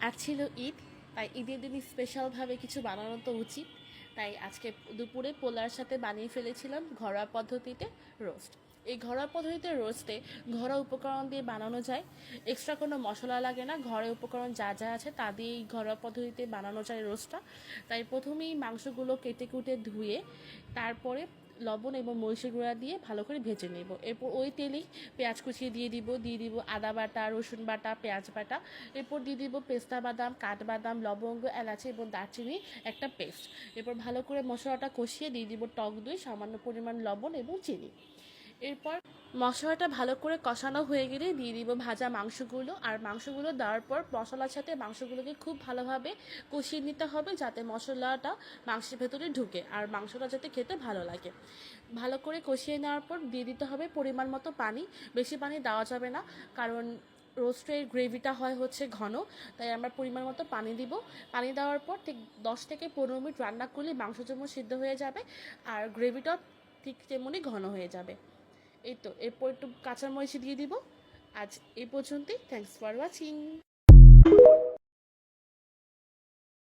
আজ ছিল ঈদ, তাই ঈদের দিন স্পেশালভাবে কিছু বানানো তো উচিত। তাই আজকে দুপুরে পোলার সাথে বানিয়ে ফেলেছিলাম ঘরোয়া পদ্ধতিতে রোস্ট। এই ঘরোয়া পদ্ধতিতে রোস্টে ঘরোয়া উপকরণ দিয়ে বানানো যায়, এক্সট্রা কোনো মশলা লাগে না। ঘরোয়া উপকরণ যা যা আছে তা দিয়েই ঘরোয়া পদ্ধতিতে বানানো যায় রোস্টটা। তাই প্রথমেই মাংসগুলো কেটে কুটে ধুয়ে তারপরে লবণ এবং মরিচের গুঁড়া দিয়ে ভালো করে ভেজে নেব। এরপর ওই তেলেই পেঁয়াজ কুচিয়ে দিয়ে দিব আদা বাটা, রসুন বাটা, পেঁয়াজ বাটা। এরপর দিয়ে দিব পেস্তা বাদাম, কাঠবাদাম, লবঙ্গ, এলাচি এবং দারচিনি একটা পেস্ট। এরপর ভালো করে মশলাটা কষিয়ে দিয়ে দিব টক দই, সামান্য পরিমাণ লবণ এবং চিনি। এরপর মশলাটা ভালো করে কষানো হয়ে গেলে দিয়ে দিব ভাজা মাংসগুলো। আর মাংসগুলো দেওয়ার পর মশলার সাথে মাংসগুলোকে খুব ভালোভাবে কষিয়ে নিতে হবে, যাতে মশলাটা মাংসের ভেতরে ঢুকে আর মাংসটা যাতে খেতে ভালো লাগে। ভালো করে কষিয়ে নেওয়ার পর দিয়ে দিতে হবে পরিমাণ মতো পানি। বেশি পানি দেওয়া যাবে না, কারণ রোস্টের গ্রেভিটা হয় হচ্ছে ঘন। তাই আমরা পরিমাণ মতো পানি দিব। পানি দেওয়ার পর ঠিক 10 থেকে 15 মিনিট রান্না করলে মাংস যেমন সিদ্ধ হয়ে যাবে আর গ্রেভিটাও ঠিক তেমনই ঘন হয়ে যাবে। এই তো, এরপর একটু কাঁচামরিচ দিয়ে দিব। আজ এই পর্যন্তই। Thanks for watching.